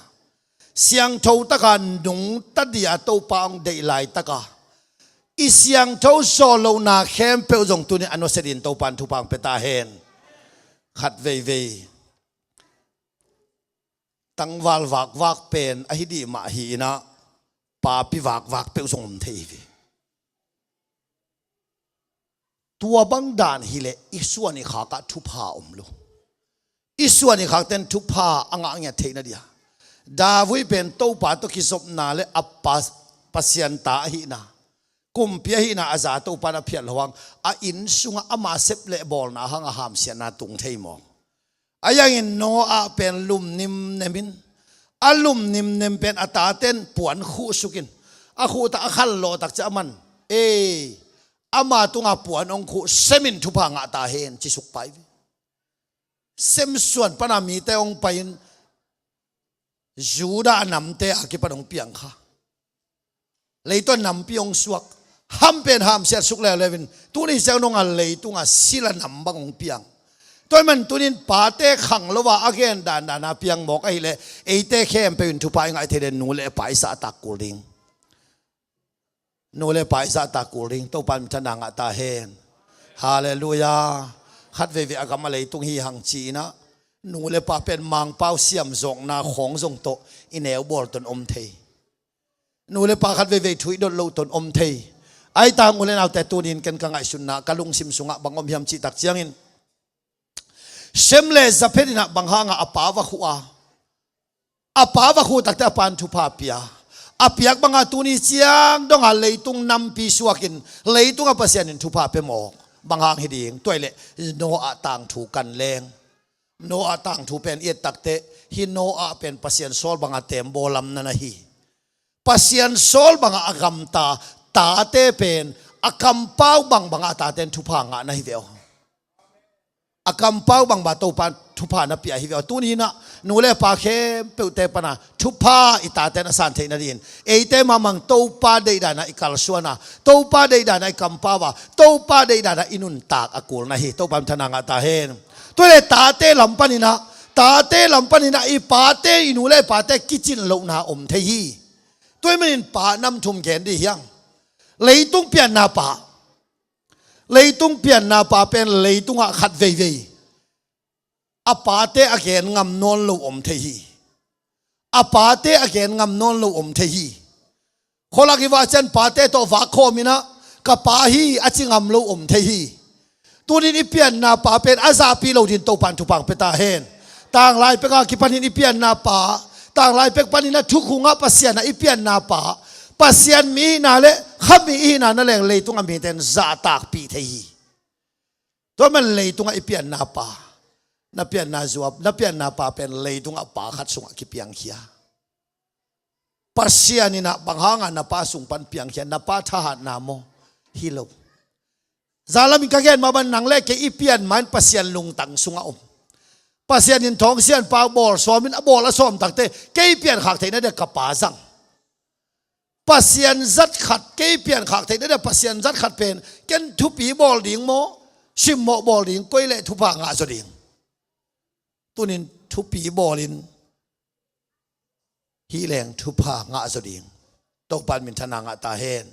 เสียงทูตะกันนุงตัดเดียตัวปางเดลัยตะกาอีเสียงทูโซโลนาเข้มเปลจงตัวนี้อันวสดินตัวปันทุปังเปตาเฮนขัดเวเวตั้งวาลวักเป็นอหิดีมาหีนะปาปิวักเปลจงมเทวีตัวบังดานฮิเลอีส่วนนี้ขากะทุพาอมโลอีส่วนนี้ขากเต็นทุพาอ่างเงี้ยเทนเดียดาวิเป็นตัวป่าตัวคิศพนาเลอปัสยันตาหินากุมเปียหินาอาซาตัวป่านาเพียรหวังอินสุงอามาเซปเลบอลนาหังอาหามเสียนาตุงเทมองยังอินโนอาเป็นลุมนิมเนมินลุมนิมเนมเป็นอัตาเต้นปวนคู่สุกินคู่ตะขันโลตักจะมันอามาตุงอาปวนองคู่เซมินทุพังอาตาเฮนจิสุกไปเซมส่วนปนามีแต่องไปจูดานำเตะอากิปนองเปียงค่ะเลยต้นนำปีองสวกห้ามเป็นห้ามเสียสุกแล้วเลยวินตัวนี้เจ้าน้องอะไรตัวนี้สิละนำบังองเปียงตัวมันตัวนี้ป่าเตะขังแล้วว่าอาเกนดานนาเปียงบอกไอ้เลยไอ้เตะเข้มเป็นทุพายไงเทเดนนูเลไปสะตักกูลิงนูเลไปสะตักกูลิงตัวปันชนะงตาเฮนฮาเลลูยาขัดเววิอากรรมอะไรตรงฮีหังจีนะนูเลปาเป็นมังเป้าเสียมจงนาของจงโตอินเอลบอลตนอมเทนูเลปาขัดเววิถุยดนโลตนอมเทไอตางูเลนเอาแต่ตัวนี้กันกังไอสุนนะกะลุงซิมสุงะบังอมยำจีตักเจียงอินเชมเลจะเป็นนะบังหางอปาวะขัวอปาวะขัวตักแต่ปานทุพาเปียอเปียกบังอาตัวนี้เจียงดงอะไรตุงนำปีสวกินเลยตุงอปัสยานินทุพาเปหมอกบังหางฮิดีงตัวเละโนอาต่างถูกกันแรงโนอาต่างถูกเป็นเอตักเตฮิโนอาเป็นปัสยันโซลบังอาเต็มโบลัมนันฮีปัสยันโซลบังอากัมตาเตเป็นอากัมเป้าบังอาตาเต็นทุพังอานะฮิเวลอากัมเป้าบังบาตูปานทุพานะเปียฮิเวลตัวนี้นะนูเลปาเคเปิดเตปนะทุพาอิตาเตนะสันเทนดินเอเตมามังตูปาเดดานะอิกาลสวนะตูปาเดดานะอิกัมปาวะตูปาเดดานะอินุนตากอากูลนะฮิตูปามธนางอาตาเฮนตัวเลตาเตลำปานินะตาเตลำปานินะอีปาเตอินูเลปาเตกิจินโลนาอมเทฮีตัวมันปานำทุมแขนดียังเลยตุงเปียนนาปาเลยตุงเปียนนาปาเป็นเลยตุงอาขัดเวเวอปาเตอเกนงำนนโลอมเทฮีอปาเตอเกนงำนนโลอมเทฮีคนละกิวาเชนปาเตโตวาโคมินะกับปาฮีอจิงำโลอมเทฮีตัวนี้เปลี่ยนนาป่าเป็นอาซาปีเราดินโตปันทุปังเปตาเฮนต่างลายเป็นกิปันนี้เปลี่ยนนาป่าต่างลายเป็นปันนี้นะทุกขุงะปัสยานะเปลี่ยนนาป่าปัสยานมีนาเลขับมีอีนานั่นแหละเลยตรงมีแต่ซาตากปีเทีตัวมันเลยตรงเปลี่ยนนาป่านับเปลี่ยนนาจวบนับเปลี่ยนนาป่าเป็นเลยตรงป่าขัดสุงกิเปียงเขียปัสยานี่นะบางห้างนาป่าสุงปันเปียงเขียนาป่าทหารนาโมฮิโลซาลามิกาเกนมาบันนังเล็กอีเปียนมันปัสยันลุงตังสุงอมปัสยันนินทองเสียนปาบอลสวมินอบอลละสวมตักเตเกยเปียนขากเทนั่นเด็กกับป่าซังปัสยันจัดขัดเกยเปียนขากเทนั่นเด็กปัสยันจัดขัดเป็นเกนทุปีบอลดิ่งโมชิมโมบอลดิ่งก้อยเละทุพางาสดิ่งตัวนี้ทุปีบอลินฮีแรงทุพางาสดิ่งตกปันมินทนางาตาเฮน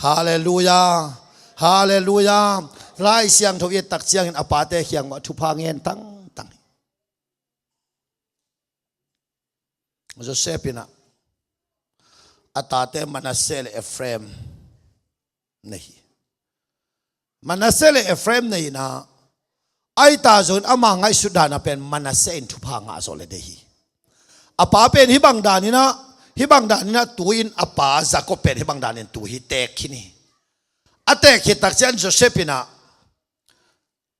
ฮาเลลูยาฮาเลลูยาไล่เสียงทวีตักเสียงอปาเตเขียงว่าทุพาเงินตั้ง Joseph ina atate Manasseh le Ephraim nahi Manasseh le Ephraim nahi na ai ta zon ama ngai sudana pen Manasseh in thupa nga zo le dehi apa pen hibang danina tuin apa Jacob pen hibang danin tu hi tek khini atek hi tak chen Joseph ina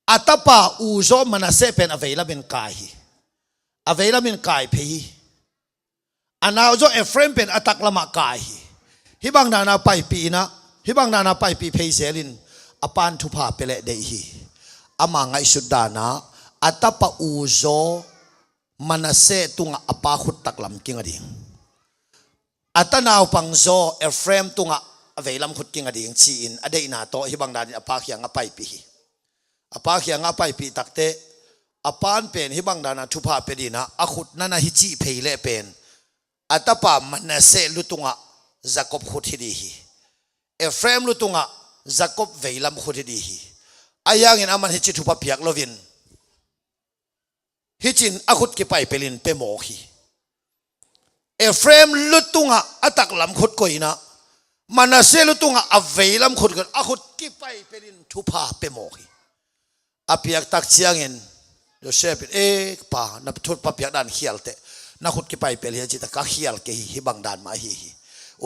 atapa uzo Manasseh pen available kai phi anaw zo Ephraim pen atak lama kai hibang dana pai pi na hibang dana pai pi phei zelin apan thupa pele dehi ama ngai sudana atapa uzo Manasseh tunga apa khut taklam king ading atanaw pangzo Ephraim tunga aveilam khut king ading chi in adei na to hibang dan apa khiang apai pi takte apan pen hibang dana thupa pedina akhut nana hichi pheile pen atapa Manasseh lutunga Jacob khut hidihi Ephraim lutunga Jacob veilam khut hidihi ayangin aman hichi thupa piak lovin hichin akhut ki pai pelin pe mohi Ephraim lutunga atak lam khut koina Manasseh lutunga aveilam khut kan akhut ki pai pelin thupa pe mohi apiak tak chiangin Joseph pa na thut pa piak dan khialte na khut ki pai pel hi chi ta ka khial ke hi bang dan ma hi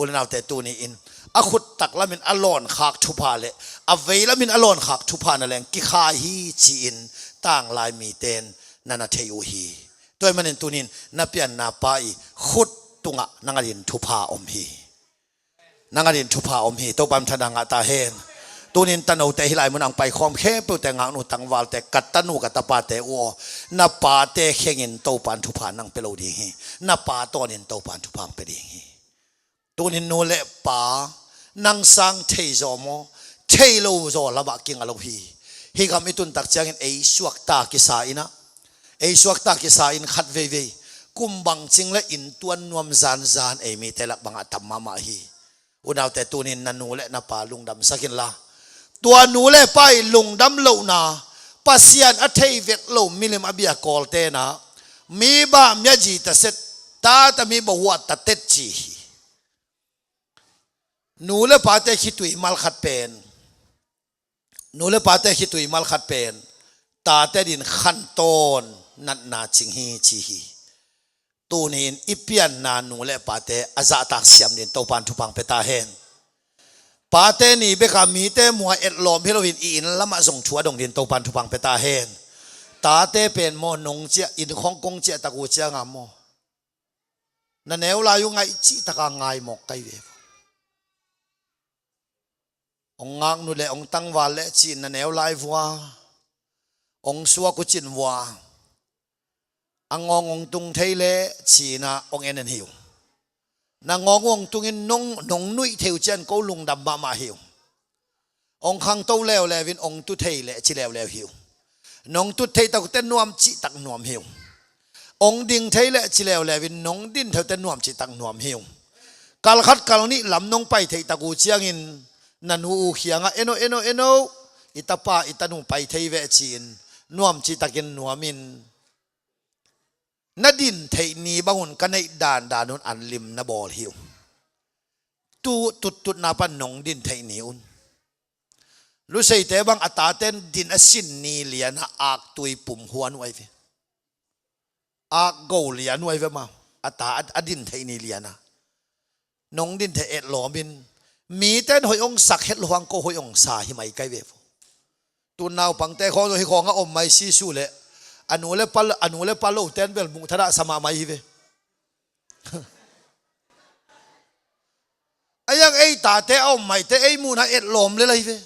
ulnaw te tu ni in akhut tak lamin alon khak thupa le aveilamin alon khak thupa na leng ki kha hi chi in tang lai mi ten nana theu hi toy manin tunin na pian na pai khut tunga nangalin thupa om hi to pam thadanga ta hen tunin tanaw te hilai mun ang pai khom khe pu te ngang nu tangwal te katanu katapa te o na pa te khengin to pan thupa nang pelo di hi na pa tonin to pan thupang pe di hi tunin no le pa nang sang thei zo mo thei lo zo laba king alo hi gam itun tak changin ei suak ta ki sa in khat ve kumbang ching le in tuan nuam zan ei mi te lak banga tamma ma hi unaw te tunin nanu le na pa lungdam sakin la tua nu le pai lungdam lo na pasian a thei vek lo milim abia kol te na mi ba mya ji ta set ta mi ba wa ta tet chi nu le pa te khitui mal khat pen ta te din khan ton nat na ching hi chi hi tunin ipian na nu le pa te aza tak siam din to pan thupang pe ta hen pa te ni be ka mi te mua et lom heloin in lama zong thua dong din to pan thupang pe ta hen ta te pen mo nong chia in hong kong chia ta ku chia ngam mo na neu la yu ngai chi ta ka ngai mok kai ve ong ngang nu le ong tang wa le chi na neu lai wa ong suwa ku chin wa angong ong tung thei le chi na ong en hiu na ngong tungin nong nui theu chen ko lung dam ma hiu ong khang to lew lewin ong tu thei le chi lew hiu nong tu thei ta ten nuam chi tak nuam hiu ong ding thei le chi lew lewin nong din theu ten nuam chi tak nuam hiu kal khat kal ni lam nong pai thei ta ku chiang in nanu khianga eno itapa itanu pai thei ve chin nuam chi takin nuamin nadin thei ni bangun kanai danun anlim na bol hiu tu tut na pan nong din thei ni un lu sei te bang ataten din asin ni lian ak tui pum huan wai ve ak go lian wai ve ma ata adin thei ni liana nong din the et lomin mi ten hoi ong sak het luang ko hoi ong sa hi mai kai ve tu naw pang te kho hi khong a om mai si su le anu le palo ten bel mu thada sama mai hi ve ayang ei ta te om mai te ei mu na et lom le lai ve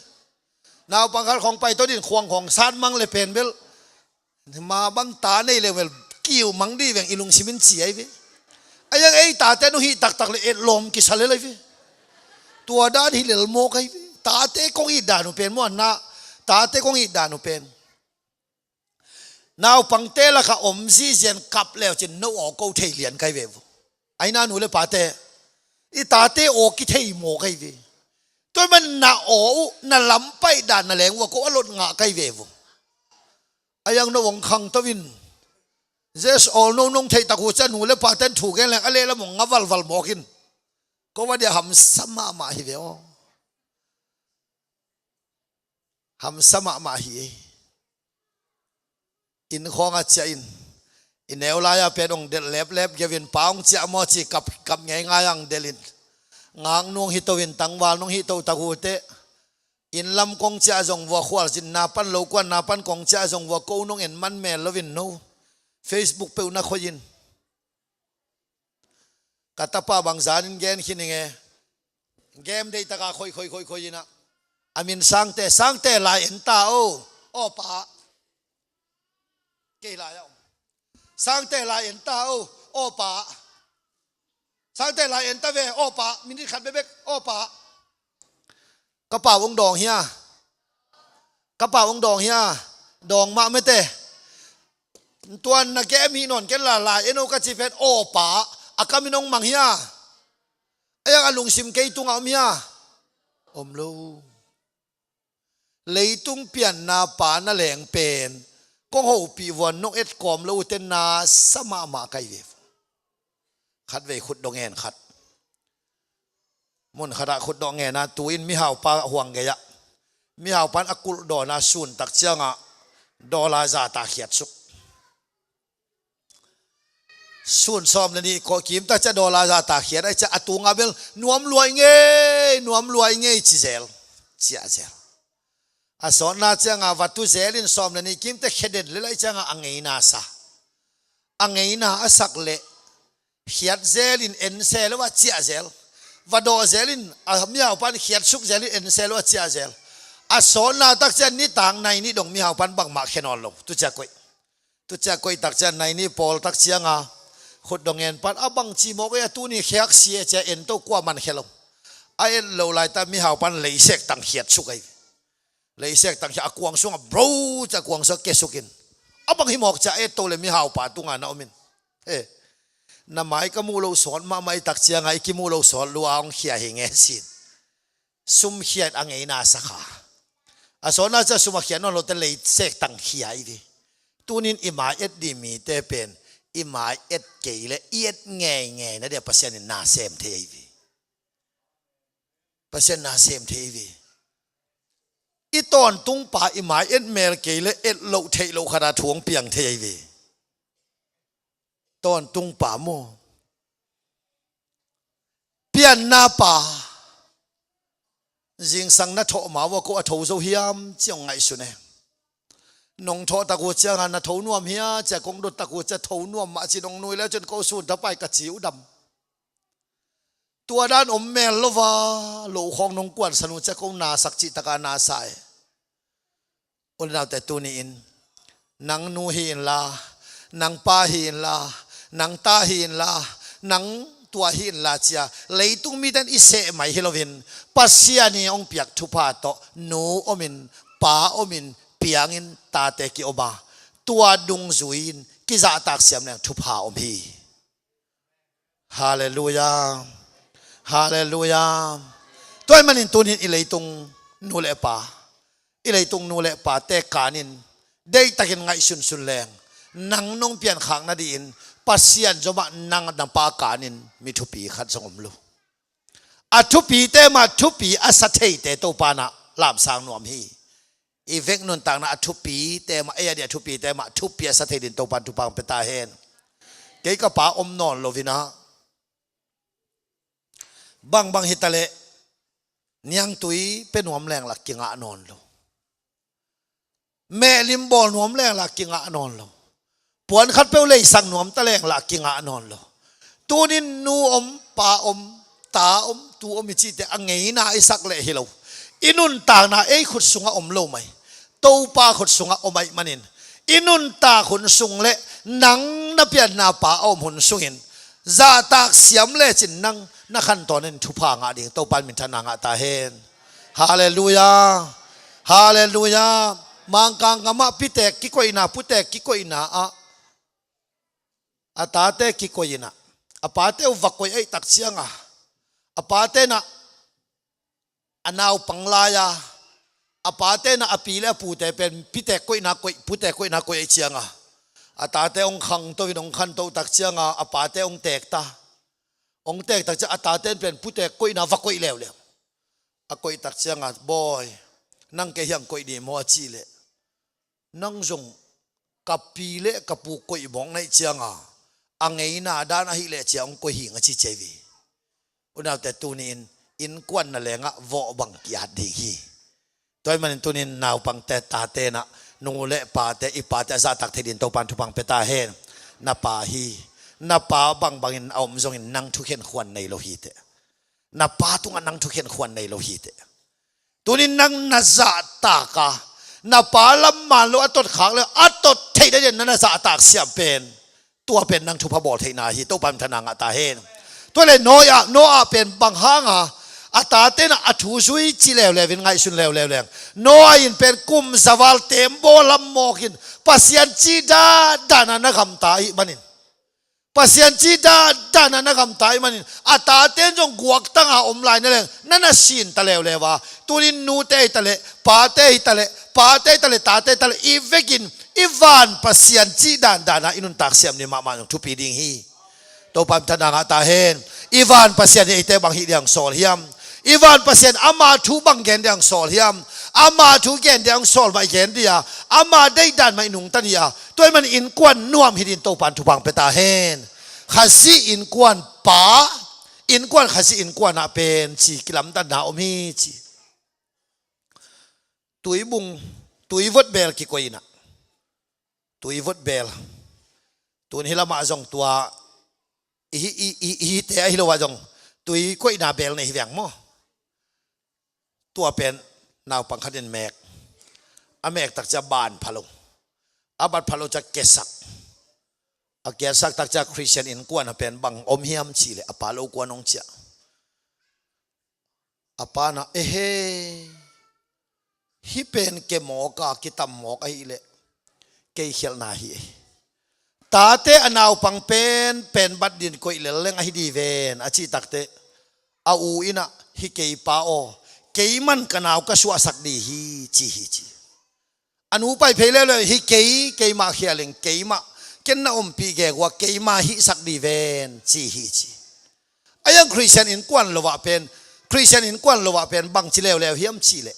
naw pang khal khong pai to din khwang khong san mang le pen bel ma bang ta nei le wel kiu mang di veng ilung simin chi ai ve ayang ei ta te no hi tak le et lom ki sale lai ve tua da hi lel mo kai ve ta te kong i da no pen mo na ta te kong i da no pen nào bằng tê là cả ôm gì gen cặp leo trên nấu ở câu thầy liền cái về ai na nuôi le pa tê ít ta tê ở cái thầy mồ cái về tôi mình na ở na lắm bay đàn na leng và có lột ngã cái về ai yang nó vong khăng tao vin Zes all nong thei taku cha nu le pa ten thu gen le ale la mong ngaval val mokin ko wa dia ham sama ma hi ve o ham sama ma hi in khong a cha in eula ya pe dong del lep gevin paung cha mo chi kap ngai yang delin ngang nong hi to win tangwal nong hi to taku te in lam kong cha jong wa khwal jin na pan lo kwan na pan kong cha jong wa ko nong en man me lovin no Facebook pe una khoyin katapa bang zanin gen hininge game dei taka khoi na amin sangte la enta o pa ke la ya sangte la enta o pa sangte la enta ve o pa minit khat bebek o pa kapa wong dong hia dong ma me te tuan na ke mi non ken la eno ka chi fet o pa akaminong manghia ayang alung sim kei tung am hia omlo leitung pian na pa na leng pen kong ho pi won no et kom lo ten na sama ma kai ve khat ve khut dong en khat mun khara khut dong en na tuin mi hau pa huang ge ya mi hau pan akul do na sun tak chianga dola za ta khiat suk sun som ni ko kim ta cha dola za ta khiat ai cha atunga bel nuam luai nge chi zel chia zel a son na changa watu zelin som ni kim te kheden le lai changa angei na sa angei na asak le khiat zelin en sel wa chia zel vado zelin a miao pan khiat suk zelin en sel wa chia zel a son na tak chan ni tang nai ni dong miao pan bang ma khenon lo tu cha koi tak chan nai ni pol tak chianga khut dong en pan abang chi mo ke tu ni khyak sie cha en to kwa man khelo a en lo lai ta mi hau pan lei sek tang khiat su kai lei sek tang khia kwang sung bro cha kwang sa ke sukin abang hi mok cha e to le mi hau pa tu nga na omin na mai ka mu lo son ma mai tak chia ngai ki mu lo son luang khia hi nge sin sum khiat angai na sa kha a son na cha sum khian no lo te lei sek tang khia i di tunin ima et di mi te pen imai et keile iet nge na de pasien na sem thevi pasien na sem thevi iton tung pa imai et mer keile et lo thei lo khara thuang piang thevi ton tung pa mo pian na pa jing sang na tho ma wa ko a tho zo hiam chiang ngai su ne nong tho ta ko cha na tho nuam hia cha kong do ta ko cha tho nuam ma chi nong noi la chen ko su da pai ka chiu dam tua dan om mel lova lo khong nong kwan sanu cha ko na sak chi ta ka na sai ol na te tu ni in nang nu hin la nang pa hin la nang ta hin la nang tua hin la chia leitung mi dan ise mai hilovin pasia ni ong piak thu pa to nu omin pa omin piangin ta te ki oba tua dung zuin ki za tak siam nang thu pa om hi hallelujah toy manin tunin ileitung nu le pa te kanin dei takin ngai sun leng nang nong pian khang na din pasian joma nang na pa kanin mi thu pi khat songom lu a thu pi te ma thu pi asa thei te to pa na lam sang nuam hi evek nun tang na thu pi te ma e dia thu pi te ma thu pi asa thei din to pan tu pang peta hen ke ka pa om non lovina bang hitale niang tui pe nuam leng la kinga non lo me lim bol nuam leng la kinga non lo puan khat pe le sang nuam ta leng la kinga non lo tunin nu om pa om ta om tu om chi te angei na isak le hilo inun ta na e khut sunga om lo mai to pa khut sunga omai manin inun ta khun sung le nang na pian na pa om hun sungin za tak siam le chin nang na khan tonin thu pa nga ding to pan min thana nga ta hen hallelujah mang kang kama pitek ki koina putek ki koina a tate ki koina apate vakoi ai tak chianga apate na anau panglaya apate na apile pute pen pitek koina koi putek koina koi chianga อาตาเตองขังตัววินองขันตัวตักเชียงอาปาเตองแตกตาองแตกตักจะอาตาเตนเป็นผู้แตกกุยนาฟักกุยแล้วอากุยตักเชียงอาบอยนั่งเกี่ยงกุยดีมัวชีเลนั่งจงกับปีเลกับปูกุยบองในเชียงอังไงนาด้านหิเลเชียงกุยหิงชิเจวีอุณาแต่ตัวนี้อินกวนนั่นแหละวอบังกิอาดีฮีตัวมันตัวนี้นาวปังแต่ตาเตนะนูเลปาเตอิปาเตซาตักเทดินตัวปันทุปังเปตาเฮนนาปาฮีนาปาบังบังอินเอามจงอินนั่งทุกเห็นควันในโลหิตนาปาตุงนั่งทุกเห็นควันในโลหิตตัวนี้นั่งนาซาตากานาปาลำมาโลอัตตขังเลยอัตตเทได้เด่นนาซาตากเสียเป็นตัวเป็นนั่งทุพบอเทนาฮีตัวปันธนางตาเฮนตัวเลยโนอาเป็นบางห้างอาตาเตนะอัฐุสุยจิเลวเลวินไงสุนเลวโนอาอินเป็นกุมสวาลเต็มโบลัมโมกินปัสยันจีดาดานานักำตายมันินปัสยันจีดาดานานักำตายมันินอาตาเตนจงกวกตั้งอาอมลายนั่นเองนั่นน่ะสินตะเลวเลวะตุลินนูเตยตะเลปาเตยตะเลตาเตยตะเลอีเวกินอีวานปัสยันจีดานาอินุนตักเสียมนี่มาทุปีดิงฮีตัวปั๊มธนางตาเฮนอีวานปัสยันนี่เตบังฮิเดียงโซลเฮียมอีวานเปอร์เซ็นต์อามาทูบังเกนเดียงโซลเฮียมอามาทูเกนเดียงโซลไม่เกนเดียอามาได้ดันไม่หนุ่งตันยาตัวมันอินกวนน่วมหิดินโตปันทุบังเปตาเฮนขัดซีอินกวนป้าอินกวนขัดซีอินกวนอาเป็นชีกิลัมตันนาอมีชีตุยบุงตุยวดเบลกิโกยินะตุยวดเบลตัวนี้ละมาจงตัวอีเตะฮิโลวาจงตุยโกยนาเบลในหิแวงมั้งตัวเป็นนาวปังคันเมกอเมกตักจะบานพะโลอาบัดพะโลจะเกสักอาเกสักตักจะคริสเตียนอินกวนเป็นบังอมเฮียมชีเลอปาโลกวนองเจียอปานะเฮฮิเป็นเกหมอกากิตัมหมอกไอเลเกยเขลนาฮีตาเตอนาวปังเป็นบัดดินกุยเลเลงไอดีเวนอาชีตักเตอาอูอินะฮิเกยปาโอเกยมันกันเอากระชัวสักดีฮีจีอนุไปเพลเลยฮิเกยมาเขียลิงเกยมาเกนน่าอมปีเกว่าเกยมาฮิสักดีเวนจีไอ้ยังคริสเตียนอินกวนลวะเป็นคริสเตียนอินกวนลวะเป็นบังจิเลวเฮียมจีเล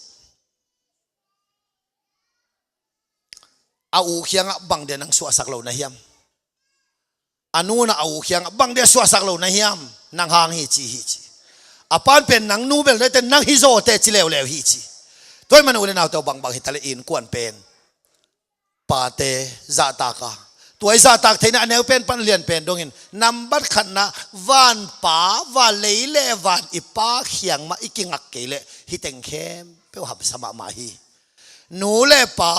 เอาเขียงบังเดนังสัวสักเหล่านะเฮียมอนุนะเอาเขียงบังเดสัวสักเหล่านะเฮียมนางหางฮิจีอาปานเป็นนังนูเบลได้แต่นังฮิโซเตจิเลวฮิจีตัวมันอุเลนเอาตัวบังฮิตาเลอินกวนเป็นปาเตซาตากาตัวไอ้ซาตากเทนะแนวเป็นปันเลียนเป็นดงอินนำบัดขันนะวานป่าวาเลเลวานอิปาเขียงมาอิกิงักเกเลฮิเต็งเข้มเปียวหับสมามาฮีนูเลปา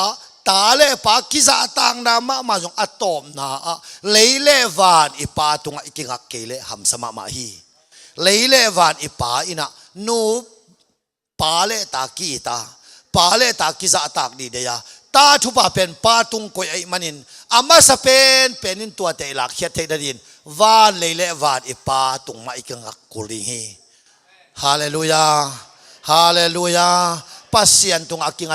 ตาเลปากิซาตังนามาจงอะตอมนาเลเลวานอิปาตุงอิกิงักเกเลหัมสมามาฮีเลยเลวันอีป้าอินะนูป้าเลตากีตาป้าเลตากิจตากดีเดียตาทุบเป็นป้าตุงกอยไอมันินอามาสเป็นนินตัวเตลักเขียดเทดินวันเลยเลวันอีป้าตุงมาอีกงักกุลิฮีฮาเลลูยาฮาเลลูยาปัสเซียนตุงอากิง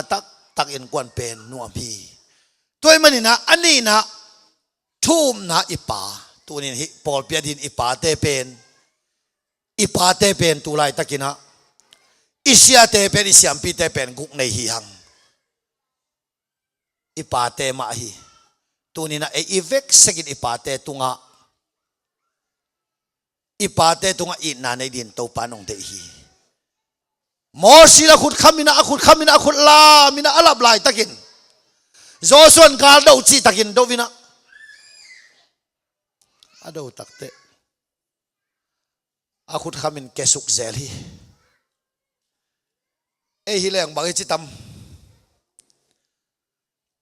ตักอินกวนเป็นนัวพีตัวมันนี่นะอันนี้นะทุ่มนะอีป้าตัวนี้ปอลเปียดินอีป้าเตเป็นอีปาเตเป็นตุลายตะกินะอิเสียเตเป็นอิเสียมปีเตเป็นกุกในหิหังอีปาเตมาฮีตัวนี้นะอีเวกสกินอีปาเตตุงะอีปาเตตุงะอินนาในดินโตปานองเตฮีมอสิละขุดขมินะขุดลามินะอัลบลายตะกินโจส่วนการดูจีตะกินดูวินะอดูตักเตอาคุดขามินเกสุกเซลีฮิเลงบางจิตัม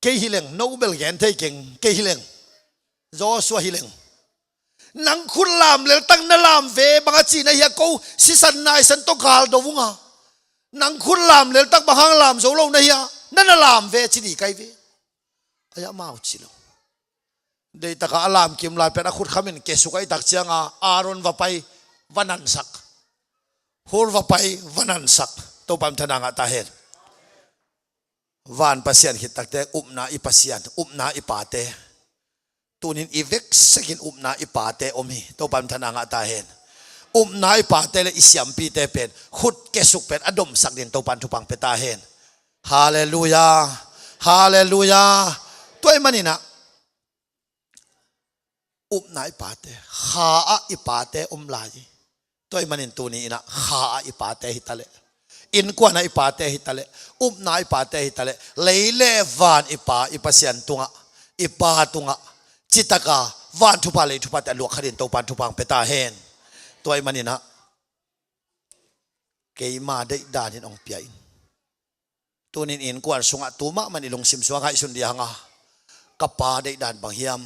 เกฮิเลงโนเบลแกนเทกิงเกฮิเลงโจสัวฮิเลงนังคุณลามเลตั้งนลามเวบางจีนะเฮียกูสิสันนายสันตกาลดวงะนังคุณลามเลตั้งบางลามโซโลนะเฮียนั่นลามเวจีดีไกเวอายะมาอุจิโลเดตกาลามกิมลาเป็นอาคุดขามินเกสุกไอตักเชียงอารอนวะไปวันนันสักฮูร์วะไปวันนันสักตัวปั๊มธนางตาเห็นวันปัสยันหิตักเตอุบนาอิปัสยันอุบนาอิปาเต tunin ivek sekin upna ipate omi to pam thana nga ta hen upna ipate le isyam pi te pen khut ke suk pen adom sak din to pan thupang peta hen hallelujah hallelujah toy manina upna ipate kha a ipate lai toy manin tuni ina kha a ipate hitale in kwa na ipate hitale upna ipate hitale leile van ipasian tunga ipa tunga citaka van thupa le thupa ta luak kharin to pan thupang peta hen toy manina keima dei danin ong piai tunin in kwan sunga tuma mani long sim suang hai sun dia hanga kapa dei dan bang hiam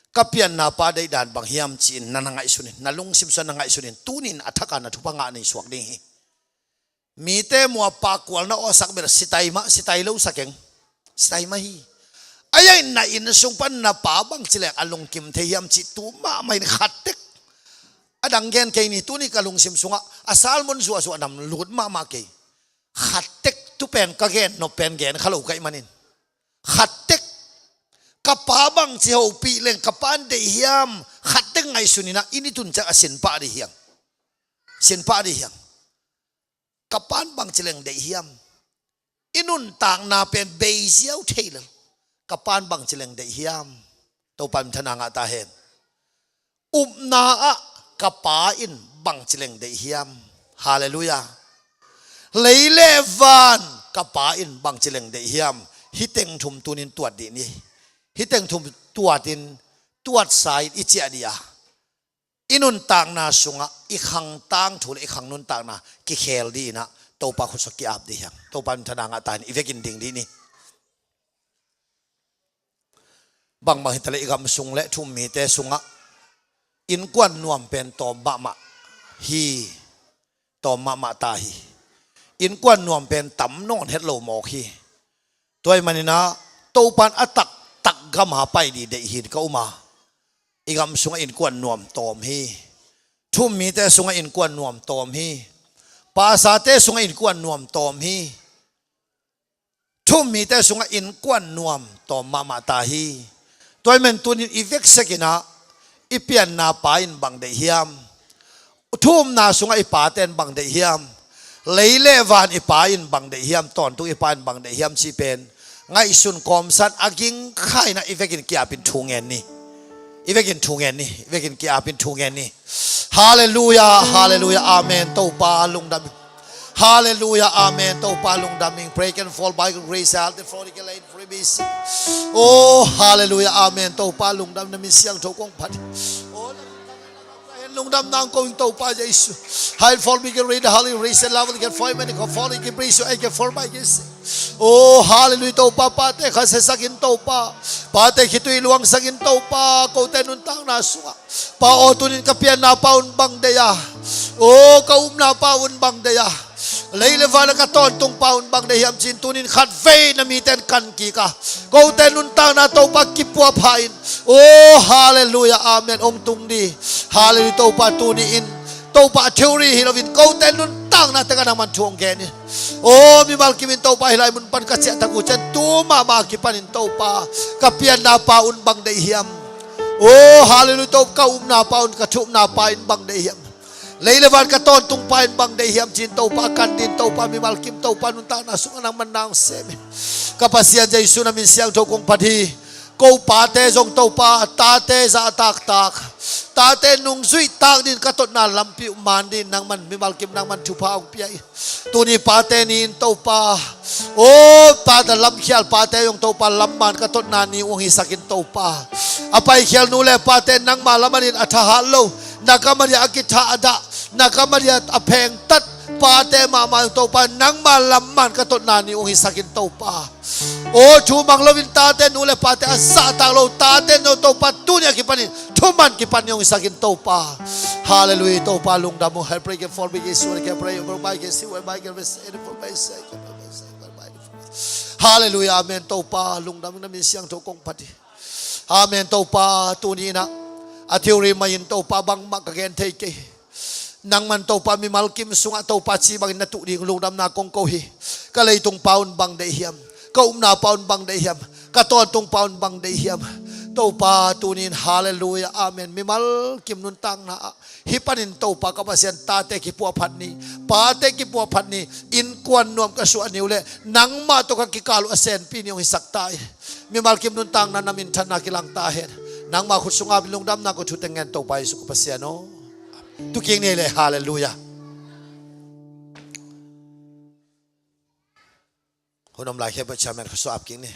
kapian na pa dei dan bang hiam chin nanangai sunin nalung sim suan nangai sunin tunin athaka na thupanga nei suak ni mi te mo pa kwal na osak ber sitai lo sakeng sitai ma hi ayai na in sung pan na pa bang chile alung kim the hiam chi tuma mai khatek adang gen ke ni tuni kalung sim sunga asal mon suwa suwa nam lut ma ke khatek tu pen ka gen no pen gen khalo kai manin khatek kapabang si ho pi leng kapan de hiam khatek ngai sunina ini tun cha asin pa de hiang sin pa de hiang kapan bang chileng de hiam inun tang na pen beziau thailang kapan bang chileng de hiam to pam thana nga ta hen na a kapa in bang chileng de hiam hallelujah leile van kapa in bang chileng de hiam hiteng thum tunin tuat di ni hiteng thum tuatin tuat sai ichia dia inun tang na sunga ikhang tang thul ikhang nun tang na ki khel di na to pa khu sakki ap di hiam to pam thana nga tan ivekin ding di ni bang ma hitale igam sung le thum mi te sunga in kwan nuam pen to ma hi to ma ta hi in kwan nuam pen tam non het lo mo hi toy manina to pan atak tak gam ha pai di de hi ka uma igam sunga in kwan nuam tom hi thum mi te sunga in kwan nuam tom hi pa sa te sunga in kwan nuam tom hi thum mi te sunga in kwan nuam tom ma ta hi toy men tunin ivek sekina ipian na pain bang de hiam thum na sunga ipaten bang de hiam leile van ipain bang de hiam ton tu ipan bang de hiam chi pen ngai sun kom san aging khai na ivekin kia pin thungen ni ivekin thungen ni ivekin kia pin thungen ni hallelujah hallelujah amen to pa lung dam hallelujah amen to pa lung dam pray can fall by grace out the for the late freebies oh hallelujah amen to pa lung dam na min siang tho kong phat oh lung dam nang kong to pa jesu high fall we can read the holy race and love get for many can fall can praise you I can for my grace oh hallelujah to pa pate khase sakin to pa pate khitui luang sakin to pa ko tenun tang na suwa pa o tunin kapian na paun bang deya oh kaum na paun bang deya leile vala ka ton tung paun bang de hiam chin tunin khat ve na mi ten kan ki ka ko tenun tang na to pa kipua phain oh hallelujah amen ong tung di hallelujah to pa tuni in to pa theory hilovin ko tenun tang na tanga naman thuang gen oh mi mal kimin to pa hilai mun pan ka che ta ku chen tu ma ki panin to pa kapian na paun bang de hiam oh hallelujah to ka na paun ka thum na pain bang de hiam leilevan ka ton tung pain bang de hiam chin to pa kan din to pa mi mal kim to pa nun ta na sunga nang manang seme kapasian jaisu na min siang tho kong padi ko pa te jong to pa ta te za tak ta te nung zui tak din ka tot na lampi man din nang man mi mal kim nang man thu pa ong piai tu ni pa te nin to pa oh pa da lam khial pa te yong to pa lam man ka tot na ni ong hi sakin to pa apai khial nu le pa te nang malamanin atha halo nakamaria akitha ada nakamaria apeng tat pate mama to pa nang malaman ka to nani ung hisakin to pa o chumang lovin tate nule pate asa ta lo tate no to pa tunya kipanin thuman kipan yung hisakin to pa hallelujah to pa lung damo I pray for me Jesus I pray over my case where my girl is for my sake hallelujah amen to pa lung damo na min siang to kong pati amen to pa tunina atheuri mayin to pa bang makagen take nang man to pa mi malkim sunga to pa chi bang na tu ding lung dam na kong ko hi ka lei tung paun bang de hiam ka na paun bang de hiam ka ton tung paun bang de hiam to pa tunin hallelujah amen mi mal kim nun tang na hipanin to pa kapasian tate ki pu phat ni pa te ki pu phat ni in kwan nom ka su aniu le nang ma to ka ki kalu asen pi ni hi sak tai mi mal kim nun tang na namin than na kilang ta hen nang ma khut sunga bilung dam na ko thu tengen to pa su kapasian no tu king ni le hallelujah hunom lai he ba chamen ko so ap king ni